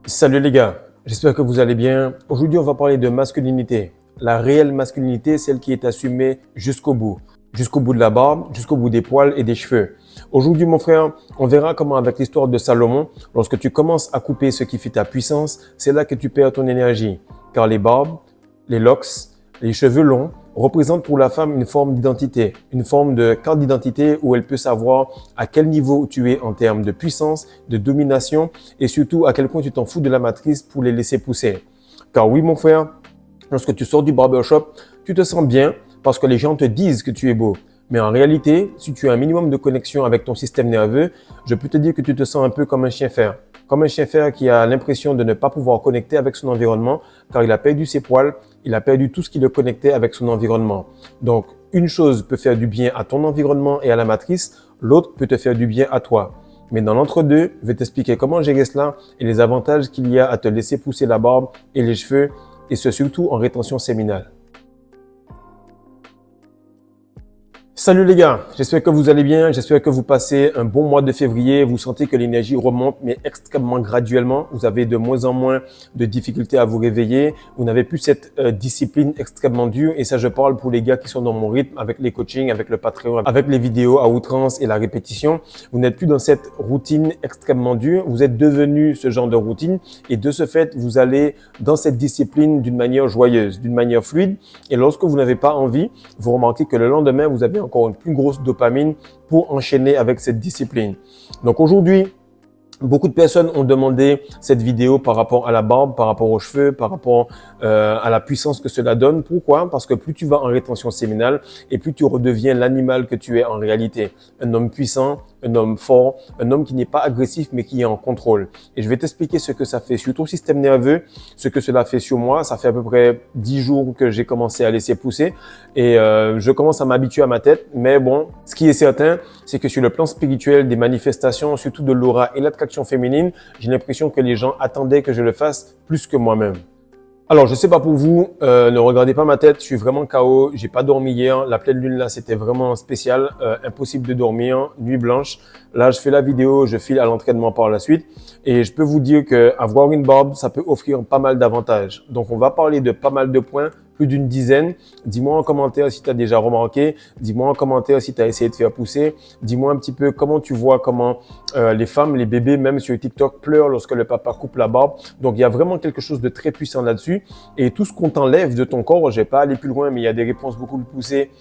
Salut les gars, j'espère que vous allez bien. Aujourd'hui, on va parler de masculinité. La réelle masculinité, celle qui est assumée jusqu'au bout de la barbe, jusqu'au bout des poils et des cheveux. Aujourd'hui, mon frère, on verra comment avec l'histoire de Salomon, lorsque tu commences à couper ce qui fait ta puissance, c'est là que tu perds ton énergie. Car les barbes, les locks, les cheveux longs représentent pour la femme une forme d'identité, une forme de carte d'identité où elle peut savoir à quel niveau tu es en termes de puissance, de domination et surtout à quel point tu t'en fous de la matrice pour les laisser pousser. Car oui, mon frère, lorsque tu sors du barbershop, tu te sens bien parce que les gens te disent que tu es beau. Mais en réalité, si tu as un minimum de connexion avec ton système nerveux, je peux te dire que tu te sens un peu comme un chien fer. Comme un chien fer qui a l'impression de ne pas pouvoir connecter avec son environnement car il a perdu ses poils, il a perdu tout ce qui le connectait avec son environnement. Donc, une chose peut faire du bien à ton environnement et à la matrice, l'autre peut te faire du bien à toi. Mais dans l'entre-deux, je vais t'expliquer comment gérer cela et les avantages qu'il y a à te laisser pousser la barbe et les cheveux, et ce surtout en rétention séminale. Salut les gars, j'espère que vous allez bien, j'espère que vous passez un bon mois de février, vous sentez que l'énergie remonte mais extrêmement graduellement, vous avez de moins en moins de difficultés à vous réveiller, vous n'avez plus cette discipline extrêmement dure et ça je parle pour les gars qui sont dans mon rythme avec les coachings, avec le Patreon, avec les vidéos à outrance et la répétition, vous n'êtes plus dans cette routine extrêmement dure, vous êtes devenu ce genre de routine et de ce fait vous allez dans cette discipline d'une manière joyeuse, d'une manière fluide et lorsque vous n'avez pas envie, vous remarquez que le lendemain vous avez encore une plus grosse dopamine pour enchaîner avec cette discipline. Donc aujourd'hui, beaucoup de personnes ont demandé cette vidéo par rapport à la barbe, par rapport aux cheveux, par rapport à la puissance que cela donne. Pourquoi? Parce que plus tu vas en rétention séminale et plus tu redeviens l'animal que tu es en réalité. Un homme puissant, un homme fort, un homme qui n'est pas agressif mais qui est en contrôle. Et je vais t'expliquer ce que ça fait sur ton système nerveux, ce que cela fait sur moi. Ça fait à peu près 10 jours que j'ai commencé à laisser pousser et je commence à m'habituer à ma tête. Mais bon, ce qui est certain, c'est que sur le plan spirituel, des manifestations, surtout de l'aura et l'attraction féminine, j'ai l'impression que les gens attendaient que je le fasse plus que moi-même. Alors, je sais pas pour vous, ne regardez pas ma tête, je suis vraiment KO, j'ai pas dormi hier, la pleine lune là, c'était vraiment spécial, impossible de dormir, nuit blanche. Là, je fais la vidéo, je file à l'entraînement par la suite et je peux vous dire que avoir une barbe, ça peut offrir pas mal d'avantages. Donc, on va parler de pas mal de points, plus d'une dizaine. Dis-moi en commentaire si tu as déjà remarqué, dis-moi en commentaire si tu as essayé de faire pousser, dis-moi un petit peu comment tu vois comment les femmes, les bébés, même sur TikTok, pleurent lorsque le papa coupe la barbe. Donc, il y a vraiment quelque chose de très puissant là-dessus. Et tout ce qu'on t'enlève de ton corps, je vais pas aller plus loin, mais il y a des réponses beaucoup plus poussées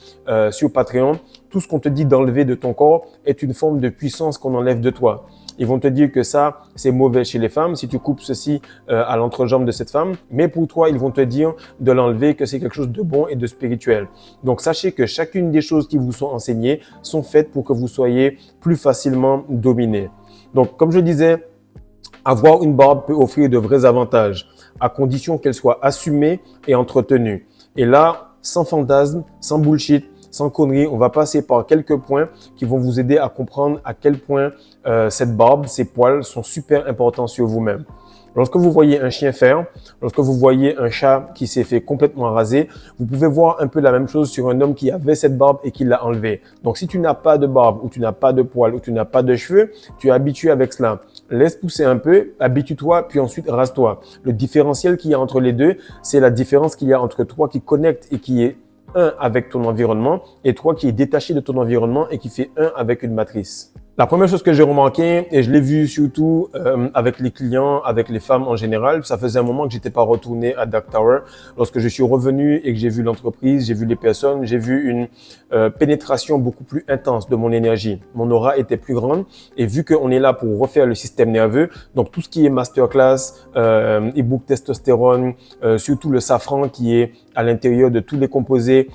sur Patreon. Tout ce qu'on te dit d'enlever de ton corps est une forme de puissance qu'on enlève de toi. Ils vont te dire que ça, c'est mauvais chez les femmes, si tu coupes ceci à l'entrejambe de cette femme. Mais pour toi, ils vont te dire de l'enlever, que c'est quelque chose de bon et de spirituel. Donc, sachez que chacune des choses qui vous sont enseignées sont faites pour que vous soyez plus facilement dominé. Donc, comme je disais, avoir une barbe peut offrir de vrais avantages, à condition qu'elle soit assumée et entretenue. Et là, sans fantasme, sans bullshit, sans conneries, on va passer par quelques points qui vont vous aider à comprendre à quel point cette barbe, ces poils sont super importants sur vous-même. Lorsque vous voyez un chien fer, lorsque vous voyez un chat qui s'est fait complètement raser, vous pouvez voir un peu la même chose sur un homme qui avait cette barbe et qui l'a enlevée. Donc, si tu n'as pas de barbe ou tu n'as pas de poils ou tu n'as pas de cheveux, tu es habitué avec cela. Laisse pousser un peu, habitue-toi, puis ensuite rase-toi. Le différentiel qu'il y a entre les deux, c'est la différence qu'il y a entre toi qui connecte et qui est un avec ton environnement et toi qui est détaché de ton environnement et qui fait un avec une matrice. La première chose que j'ai remarqué, et je l'ai vu surtout avec les clients, avec les femmes en général, ça faisait un moment que j'étais pas retourné à Dark Tower. Lorsque je suis revenu et que j'ai vu l'entreprise, j'ai vu les personnes, j'ai vu une pénétration beaucoup plus intense de mon énergie. Mon aura était plus grande et vu qu'on est là pour refaire le système nerveux, donc tout ce qui est masterclass, ebook testostérone, surtout le safran qui est à l'intérieur de tous les composés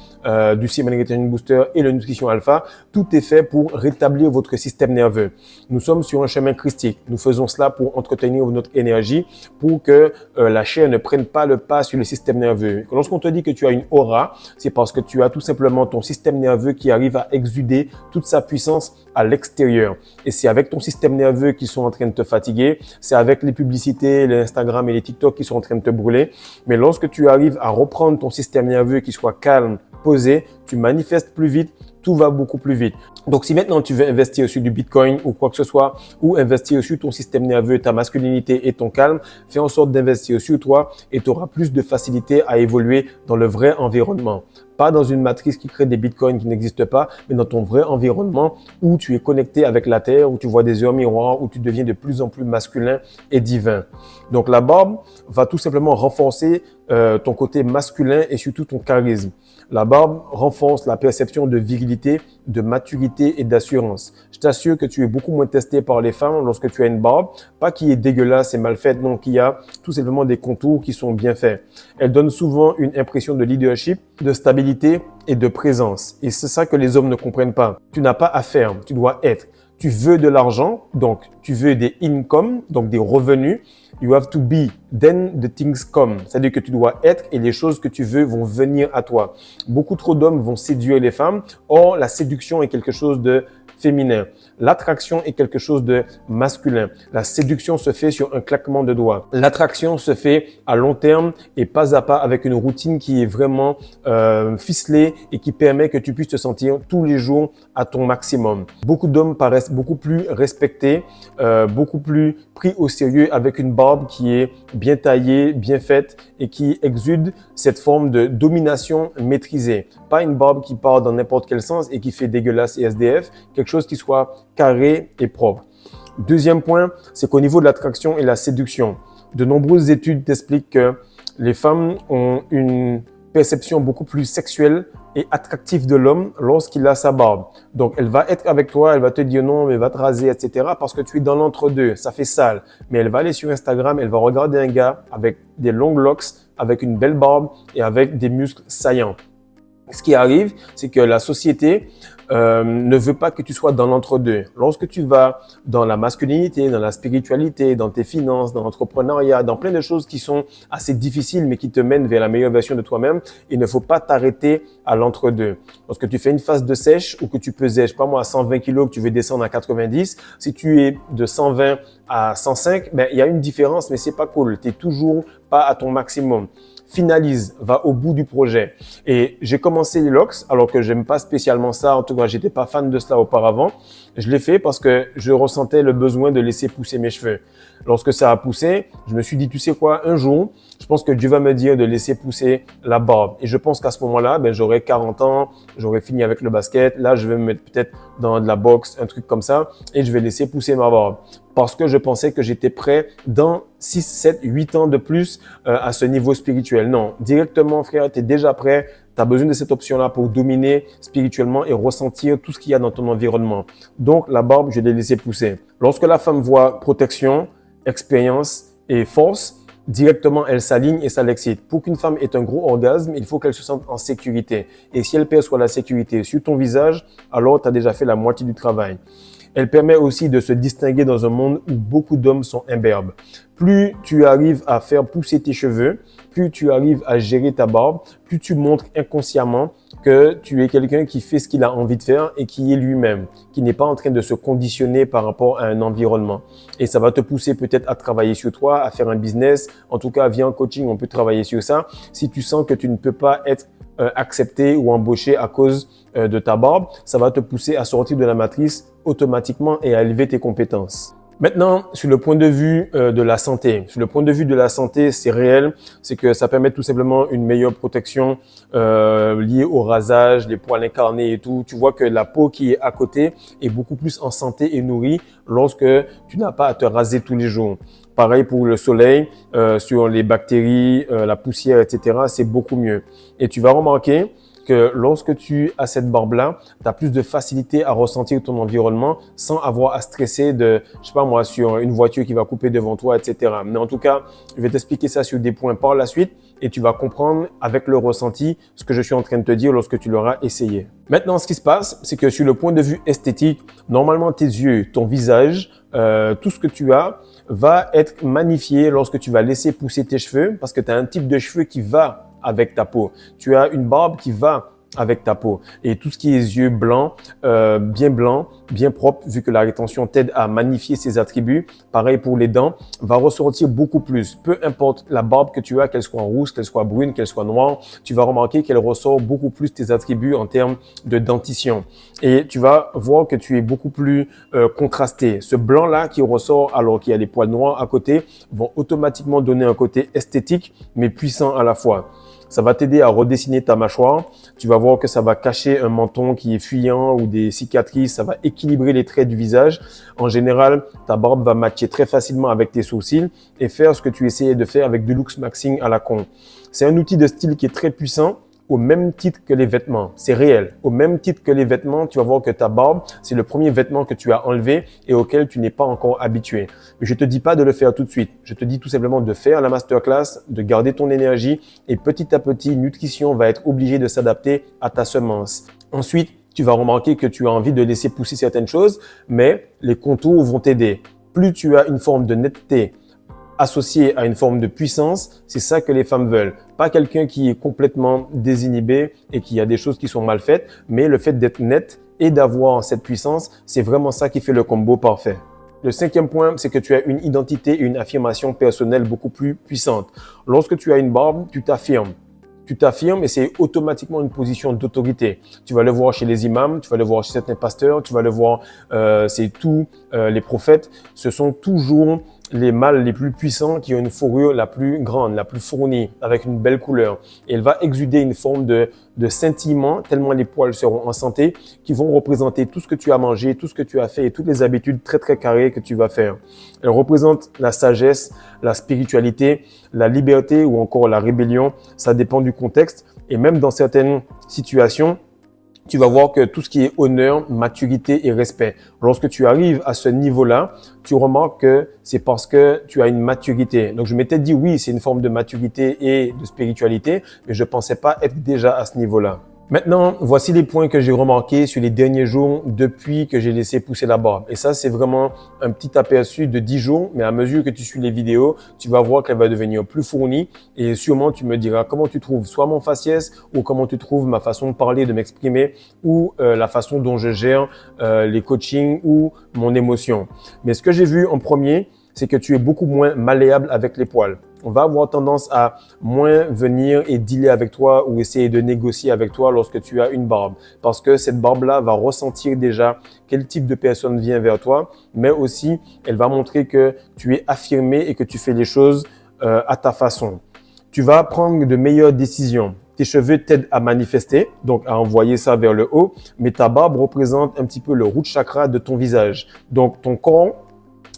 du Semen Retention Booster et le Nutrition Alpha, tout est fait pour rétablir votre système nerveux. Nous sommes sur un chemin christique. Nous faisons cela pour entretenir notre énergie, pour que la chair ne prenne pas le pas sur le système nerveux. Lorsqu'on te dit que tu as une aura, c'est parce que tu as tout simplement ton système nerveux qui arrive à exuder toute sa puissance à l'extérieur. Et c'est avec ton système nerveux qui sont en train de te fatiguer, c'est avec les publicités, les Instagram et les TikTok qui sont en train de te brûler. Mais lorsque tu arrives à reprendre ton système nerveux qui soit calme, posé, tu manifestes plus vite, tout va beaucoup plus vite. Donc, si maintenant tu veux investir sur du Bitcoin ou quoi que ce soit, ou investir sur ton système nerveux, ta masculinité et ton calme, fais en sorte d'investir sur toi et tu auras plus de facilité à évoluer dans le vrai environnement. Pas dans une matrice qui crée des bitcoins qui n'existent pas, mais dans ton vrai environnement où tu es connecté avec la terre, où tu vois des heures miroirs, où tu deviens de plus en plus masculin et divin. Donc, la barbe va tout simplement renforcer ton côté masculin et surtout ton charisme. La barbe renforce la perception de virilité, de maturité et d'assurance. Je t'assure que tu es beaucoup moins testé par les femmes lorsque tu as une barbe. Pas qui est dégueulasse et mal faite, non, qui a tout simplement des contours qui sont bien faits. Elle donne souvent une impression de leadership, de stabilité et de présence. Et c'est ça que les hommes ne comprennent pas. Tu n'as pas à faire, tu dois être. Tu veux de l'argent, donc tu veux des income, donc des revenus. You have to be, then the things come. C'est-à-dire que tu dois être et les choses que tu veux vont venir à toi. Beaucoup trop d'hommes vont séduire les femmes. Or, la séduction est quelque chose de féminin. L'attraction est quelque chose de masculin. La séduction se fait sur un claquement de doigts. L'attraction se fait à long terme et pas à pas avec une routine qui est vraiment ficelée et qui permet que tu puisses te sentir tous les jours à ton maximum. Beaucoup d'hommes paraissent beaucoup plus respectés, beaucoup plus pris au sérieux avec une barbe qui est bien taillée, bien faite et qui exude cette forme de domination maîtrisée. Pas une barbe qui part dans n'importe quel sens et qui fait dégueulasse et SDF, quelque chose qui soit carré et propre. Deuxième point, c'est qu'au niveau de l'attraction et la séduction, de nombreuses études t'expliquent que les femmes ont une perception beaucoup plus sexuelle et attractive de l'homme lorsqu'il a sa barbe. Donc, elle va être avec toi, elle va te dire non, mais va te raser, etc. parce que tu es dans l'entre-deux, ça fait sale. Mais elle va aller sur Instagram, elle va regarder un gars avec des longs locks, avec une belle barbe et avec des muscles saillants. Ce qui arrive, c'est que la société ne veut pas que tu sois dans l'entre-deux. Lorsque tu vas dans la masculinité, dans la spiritualité, dans tes finances, dans l'entrepreneuriat, dans plein de choses qui sont assez difficiles mais qui te mènent vers la meilleure version de toi-même, il ne faut pas t'arrêter à l'entre-deux. Lorsque tu fais une phase de sèche ou que tu pesais, je sais pas moi, à 120 kilos, que tu veux descendre à 90, si tu es de 120 à 105, ben, il y a une différence, mais c'est pas cool. Tu n'es toujours pas à ton maximum. Finalise, va au bout du projet. Et j'ai commencé les locks, alors que j'aime pas spécialement ça. En tout cas, j'étais pas fan de cela auparavant. Je l'ai fait parce que je ressentais le besoin de laisser pousser mes cheveux. Lorsque ça a poussé, je me suis dit, tu sais quoi, un jour, je pense que Dieu va me dire de laisser pousser la barbe. Et je pense qu'à ce moment-là, ben, j'aurai 40 ans, j'aurai fini avec le basket. Là, je vais me mettre peut-être dans de la boxe, un truc comme ça, et je vais laisser pousser ma barbe. Parce que je pensais que j'étais prêt dans 6, 7, 8 ans de plus à ce niveau spirituel. Non, directement, frère, tu es déjà prêt. Tu as besoin de cette option-là pour dominer spirituellement et ressentir tout ce qu'il y a dans ton environnement. Donc, la barbe, je l'ai laissée pousser. Lorsque la femme voit protection, expérience et force, directement, elle s'aligne et ça l'excite. Pour qu'une femme ait un gros orgasme, il faut qu'elle se sente en sécurité. Et si elle perçoit la sécurité sur ton visage, alors tu as déjà fait la moitié du travail. Elle permet aussi de se distinguer dans un monde où beaucoup d'hommes sont imberbes. Plus tu arrives à faire pousser tes cheveux, plus tu arrives à gérer ta barbe, plus tu montres inconsciemment que tu es quelqu'un qui fait ce qu'il a envie de faire et qui est lui-même, qui n'est pas en train de se conditionner par rapport à un environnement. Et ça va te pousser peut-être à travailler sur toi, à faire un business. En tout cas, via un coaching, on peut travailler sur ça. Si tu sens que tu ne peux pas être accepté ou embauché à cause de ta barbe, ça va te pousser à sortir de la matrice automatiquement et à élever tes compétences. Maintenant, sur le point de vue de la santé. Sur le point de vue de la santé, c'est réel. C'est que ça permet tout simplement une meilleure protection liée au rasage, les poils incarnés et tout. Tu vois que la peau qui est à côté est beaucoup plus en santé et nourrie lorsque tu n'as pas à te raser tous les jours. Pareil pour le soleil, sur les bactéries, la poussière, etc. C'est beaucoup mieux. Et tu vas remarquer que lorsque tu as cette barbe-là, tu as plus de facilité à ressentir ton environnement sans avoir à stresser de, je sais pas moi, sur une voiture qui va couper devant toi, etc. Mais en tout cas, je vais t'expliquer ça sur des points par la suite et tu vas comprendre avec le ressenti ce que je suis en train de te dire lorsque tu l'auras essayé. Maintenant, ce qui se passe, c'est que sur le point de vue esthétique, normalement tes yeux, ton visage, tout ce que tu as va être magnifié lorsque tu vas laisser pousser tes cheveux parce que tu as un type de cheveux qui va avec ta peau. Tu as une barbe qui va avec ta peau. Et tout ce qui est yeux blancs, bien propres, vu que la rétention t'aide à magnifier ses attributs. Pareil pour les dents, va ressortir beaucoup plus. Peu importe la barbe que tu as, qu'elle soit rousse, qu'elle soit brune, qu'elle soit noire, tu vas remarquer qu'elle ressort beaucoup plus tes attributs en termes de dentition. Et tu vas voir que tu es beaucoup plus contrasté. Ce blanc-là qui ressort alors qu'il y a des poils noirs à côté vont automatiquement donner un côté esthétique mais puissant à la fois. Ça va t'aider à redessiner ta mâchoire. Tu vas voir que ça va cacher un menton qui est fuyant ou des cicatrices. Ça va équilibrer les traits du visage. En général, ta barbe va matcher très facilement avec tes sourcils et faire ce que tu essayais de faire avec du looks maxing à la con. C'est un outil de style qui est très puissant, au même titre que les vêtements. C'est réel. Au même titre que les vêtements, tu vas voir que ta barbe, c'est le premier vêtement que tu as enlevé et auquel tu n'es pas encore habitué. Mais je te dis pas de le faire tout de suite. Je te dis tout simplement de faire la masterclass, de garder ton énergie et petit à petit, nutrition va être obligée de s'adapter à ta semence. Ensuite, tu vas remarquer que tu as envie de laisser pousser certaines choses, mais les contours vont t'aider. Plus tu as une forme de netteté, associé à une forme de puissance, c'est ça que les femmes veulent. Pas quelqu'un qui est complètement désinhibé et qui a des choses qui sont mal faites, mais le fait d'être net et d'avoir cette puissance, c'est vraiment ça qui fait le combo parfait. Le cinquième point, c'est que tu as une identité et une affirmation personnelle beaucoup plus puissante. Lorsque tu as une barbe, tu t'affirmes. Tu t'affirmes et c'est automatiquement une position d'autorité. Tu vas le voir chez les imams, tu vas le voir chez certains pasteurs, tu vas le voir, c'est tous les prophètes. Ce sont toujours les mâles les plus puissants qui ont une fourrure la plus grande, la plus fournie, avec une belle couleur. Et elle va exuder une forme de scintillement, tellement les poils seront en santé, qui vont représenter tout ce que tu as mangé, tout ce que tu as fait et toutes les habitudes très très carrées que tu vas faire. Elle représente la sagesse, la spiritualité, la liberté ou encore la rébellion. Ça dépend du contexte. Et même dans certaines situations, tu vas voir que tout ce qui est honneur, maturité et respect. Lorsque tu arrives à ce niveau-là, tu remarques que c'est parce que tu as une maturité. Donc, je m'étais dit, oui, c'est une forme de maturité et de spiritualité, mais je pensais pas être déjà à ce niveau-là. Maintenant, voici les points que j'ai remarqués sur les derniers jours depuis que j'ai laissé pousser la barbe. Et ça, c'est vraiment un petit aperçu de 10 jours, mais à mesure que tu suis les vidéos, tu vas voir qu'elle va devenir plus fournie et sûrement tu me diras comment tu trouves soit mon faciès ou comment tu trouves ma façon de parler, de m'exprimer ou la façon dont je gère les coachings ou mon émotion. Mais ce que j'ai vu en premier, c'est que tu es beaucoup moins malléable avec les poils. On va avoir tendance à moins venir et dealer avec toi ou essayer de négocier avec toi lorsque tu as une barbe. Parce que cette barbe-là va ressentir déjà quel type de personne vient vers toi, mais aussi elle va montrer que tu es affirmé et que tu fais les choses à ta façon. Tu vas prendre de meilleures décisions. Tes cheveux t'aident à manifester, donc à envoyer ça vers le haut, mais ta barbe représente un petit peu le root chakra de ton visage. Donc ton corps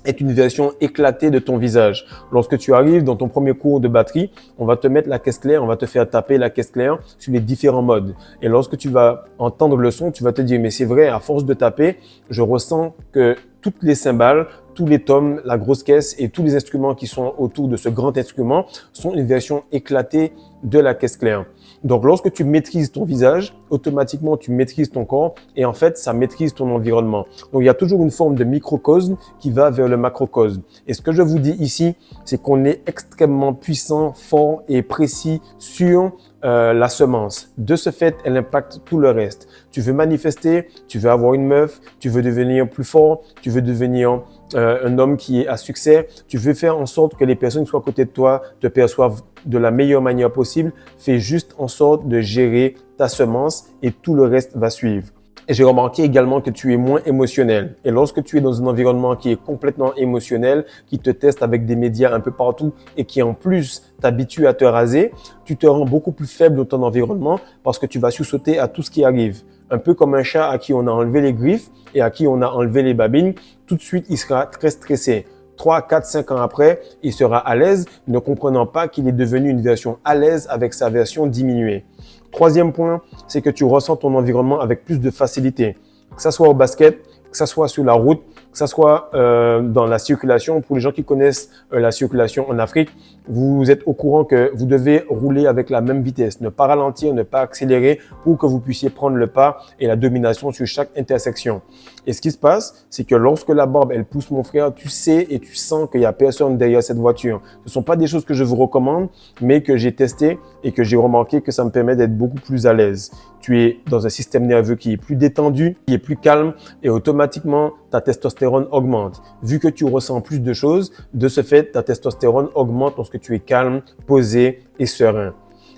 est une version éclatée de ton visage. Lorsque tu arrives dans ton premier cours de batterie, on va te mettre la caisse claire, on va te faire taper la caisse claire sur les différents modes. Et lorsque tu vas entendre le son, tu vas te dire, mais c'est vrai, à force de taper, je ressens que toutes les cymbales, tous les tomes, la grosse caisse et tous les instruments qui sont autour de ce grand instrument sont une version éclatée de la caisse claire. Donc, lorsque tu maîtrises ton visage, automatiquement, tu maîtrises ton corps et en fait, ça maîtrise ton environnement. Donc, il y a toujours une forme de microcosme qui va vers le macrocosme. Et ce que je vous dis ici, c'est qu'on est extrêmement puissant, fort et précis sur la semence. De ce fait, elle impacte tout le reste. Tu veux manifester, tu veux avoir une meuf, tu veux devenir plus fort, tu veux devenir un homme qui est à succès, tu veux faire en sorte que les personnes qui sont à côté de toi te perçoivent de la meilleure manière possible. Fais juste en sorte de gérer ta semence et tout le reste va suivre. Et j'ai remarqué également que tu es moins émotionnel. Et lorsque tu es dans un environnement qui est complètement émotionnel, qui te teste avec des médias un peu partout et qui en plus t'habitue à te raser, tu te rends beaucoup plus faible dans ton environnement parce que tu vas sursauter à tout ce qui arrive. Un peu comme un chat à qui on a enlevé les griffes et à qui on a enlevé les babines, tout de suite il sera très stressé. 3, 4, 5 ans après, il sera à l'aise, ne comprenant pas qu'il est devenu une version à l'aise avec sa version diminuée. Troisième point, c'est que tu ressens ton environnement avec plus de facilité. Que ça soit au basket, que ça soit sur la route, que ça soit dans la circulation. Pour les gens qui connaissent la circulation en Afrique, vous êtes au courant que vous devez rouler avec la même vitesse, ne pas ralentir, ne pas accélérer pour que vous puissiez prendre le pas et la domination sur chaque intersection. Et ce qui se passe, c'est que lorsque la barbe, elle pousse mon frère, tu sais et tu sens qu'il y a personne derrière cette voiture. Ce ne sont pas des choses que je vous recommande, mais que j'ai testé et que j'ai remarqué que ça me permet d'être beaucoup plus à l'aise. tu es dans un système nerveux qui est plus détendu, qui est plus calme et automatiquement, ta testostérone augmente. Vu que tu ressens plus de choses, de ce fait, ta testostérone augmente lorsque tu es calme, posé et serein.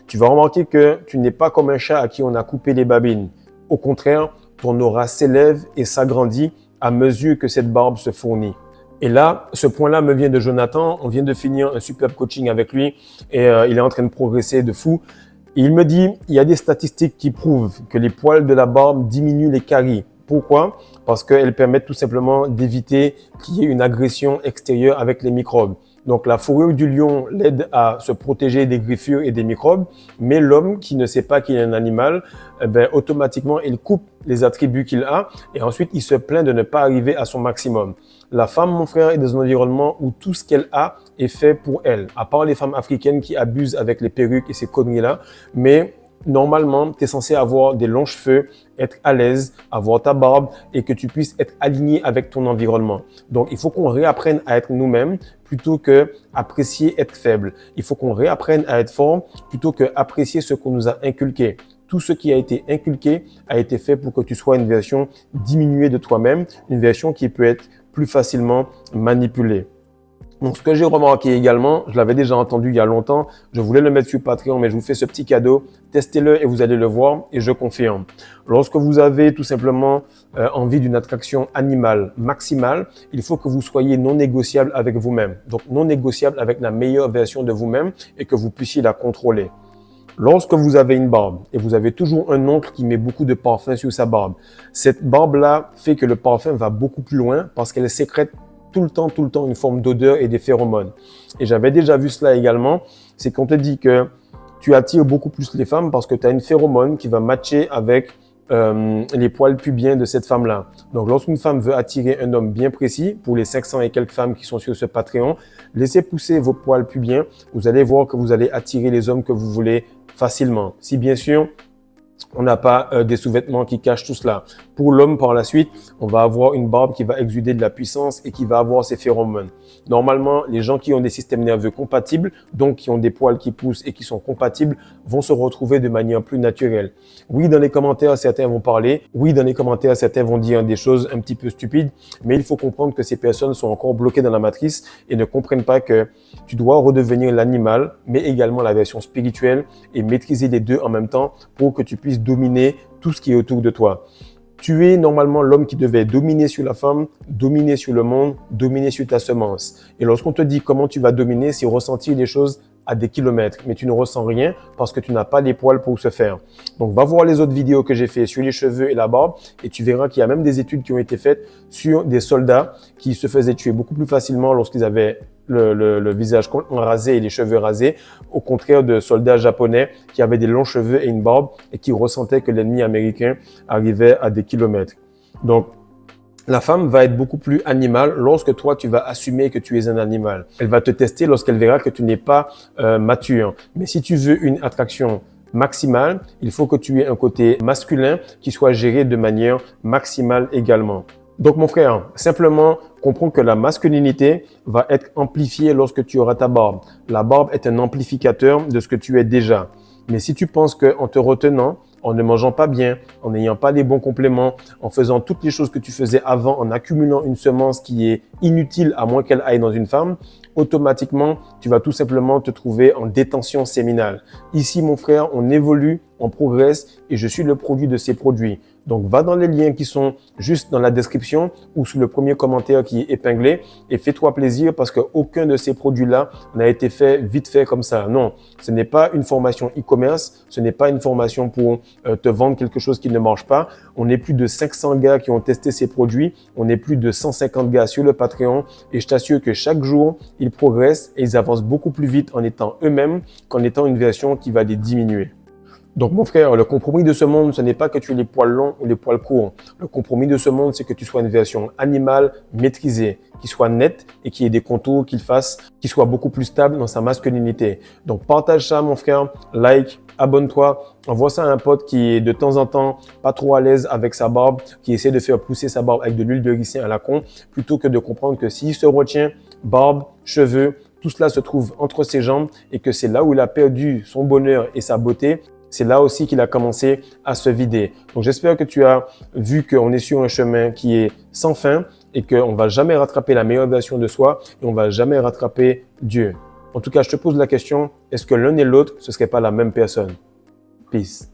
Tu vas remarquer que tu n'es pas comme un chat à qui on a coupé les babines. Au contraire, ton aura s'élève et s'agrandit à mesure que cette barbe se fournit. Et là, ce point-là me vient de Jonathan. On vient de finir un superbe coaching avec lui et il est en train de progresser de fou. Et il me dit, il y a des statistiques qui prouvent que les poils de la barbe diminuent les caries. Pourquoi? Parce qu'elles permettent tout simplement d'éviter qu'il y ait une agression extérieure avec les microbes. Donc, la fourrure du lion l'aide à se protéger des griffures et des microbes, mais l'homme qui ne sait pas qu'il est un animal, automatiquement, il coupe les attributs qu'il a et ensuite, il se plaint de ne pas arriver à son maximum. La femme, mon frère, est dans un environnement où tout ce qu'elle a est fait pour elle, à part les femmes africaines qui abusent avec les perruques et ces conneries-là, mais normalement, tu es censé avoir des longs cheveux, être à l'aise, avoir ta barbe et que tu puisses être aligné avec ton environnement. Donc, il faut qu'on réapprenne à être nous-mêmes plutôt que apprécier être faible. Il faut qu'on réapprenne à être fort plutôt que apprécier ce qu'on nous a inculqué. Tout ce qui a été inculqué a été fait pour que tu sois une version diminuée de toi-même, une version qui peut être plus facilement manipulée. Donc, ce que j'ai remarqué également, je l'avais déjà entendu il y a longtemps, je voulais le mettre sur Patreon, mais je vous fais ce petit cadeau. Testez-le et vous allez le voir et je confirme. Lorsque vous avez tout simplement envie d'une attraction animale maximale, il faut que vous soyez non négociable avec vous-même. Donc, non négociable avec la meilleure version de vous-même et que vous puissiez la contrôler. Lorsque vous avez une barbe et vous avez toujours un oncle qui met beaucoup de parfum sur sa barbe, cette barbe-là fait que le parfum va beaucoup plus loin parce qu'elle sécrète tout le temps une forme d'odeur et des phéromones. Et j'avais déjà vu cela également, c'est qu'on te dit que tu attires beaucoup plus les femmes parce que tu as une phéromone qui va matcher avec les poils pubiens de cette femme-là. Donc, lorsqu'une femme veut attirer un homme bien précis, pour les 500 et quelques femmes qui sont sur ce Patreon, laissez pousser vos poils pubiens. Vous allez voir que vous allez attirer les hommes que vous voulez facilement. Si bien sûr, on n'a pas des sous-vêtements qui cachent tout cela. Pour l'homme, par la suite, on va avoir une barbe qui va exuder de la puissance et qui va avoir ses phéromones. Normalement, les gens qui ont des systèmes nerveux compatibles, donc qui ont des poils qui poussent et qui sont compatibles, vont se retrouver de manière plus naturelle. Oui, dans les commentaires, certains vont parler. Oui, dans les commentaires, certains vont dire des choses un petit peu stupides. Mais il faut comprendre que ces personnes sont encore bloquées dans la matrice et ne comprennent pas que tu dois redevenir l'animal, mais également la version spirituelle et maîtriser les deux en même temps pour que tu puisses dominer tout ce qui est autour de toi. Tu es normalement l'homme qui devait dominer sur la femme, dominer sur le monde, dominer sur ta semence. Et lorsqu'on te dit comment tu vas dominer, c'est ressentir les choses à des kilomètres, mais tu ne ressens rien parce que tu n'as pas les poils pour ce faire. Donc, va voir les autres vidéos que j'ai fait sur les cheveux et la barbe et tu verras qu'il y a même des études qui ont été faites sur des soldats qui se faisaient tuer beaucoup plus facilement lorsqu'ils avaient le visage rasé et les cheveux rasés, au contraire de soldats japonais qui avaient des longs cheveux et une barbe et qui ressentaient que l'ennemi américain arrivait à des kilomètres. Donc, la femme va être beaucoup plus animale lorsque toi, tu vas assumer que tu es un animal. Elle va te tester lorsqu'elle verra que tu n'es pas mature. Mais si tu veux une attraction maximale, il faut que tu aies un côté masculin qui soit géré de manière maximale également. Donc, mon frère, simplement comprends que la masculinité va être amplifiée lorsque tu auras ta barbe. La barbe est un amplificateur de ce que tu es déjà. Mais si tu penses qu'en te retenant, en ne mangeant pas bien, en n'ayant pas les bons compléments, en faisant toutes les choses que tu faisais avant, en accumulant une semence qui est inutile à moins qu'elle aille dans une femme, automatiquement, tu vas tout simplement te trouver en détention séminale. Ici, mon frère, on évolue, on progresse et je suis le produit de ces produits. Donc, va dans les liens qui sont juste dans la description ou sous le premier commentaire qui est épinglé et fais-toi plaisir parce qu'aucun de ces produits-là n'a été fait vite fait comme ça. Non, ce n'est pas une formation e-commerce, ce n'est pas une formation pour te vendre quelque chose qui ne marche pas. On est plus de 500 gars qui ont testé ces produits. On est plus de 150 gars sur le Patreon et je t'assure que chaque jour, ils progressent et ils avancent beaucoup plus vite en étant eux-mêmes qu'en étant une version qui va les diminuer. Donc, mon frère, le compromis de ce monde, ce n'est pas que tu aies les poils longs ou les poils courts. Le compromis de ce monde, c'est que tu sois une version animale, maîtrisée, qui soit nette et qui ait des contours qui soit beaucoup plus stable dans sa masculinité. Donc, partage ça, mon frère, like, abonne-toi, envoie ça à un pote qui est de temps en temps pas trop à l'aise avec sa barbe, qui essaie de faire pousser sa barbe avec de l'huile de ricin à la con, plutôt que de comprendre que s'il se retient, barbe, cheveux, tout cela se trouve entre ses jambes et que c'est là où il a perdu son bonheur et sa beauté. c'est là aussi qu'il a commencé à se vider. Donc, j'espère que tu as vu qu'on est sur un chemin qui est sans fin et qu'on ne va jamais rattraper la meilleure version de soi et on ne va jamais rattraper Dieu. En tout cas, je te pose la question, est-ce que l'un et l'autre, ce ne serait pas la même personne? Peace.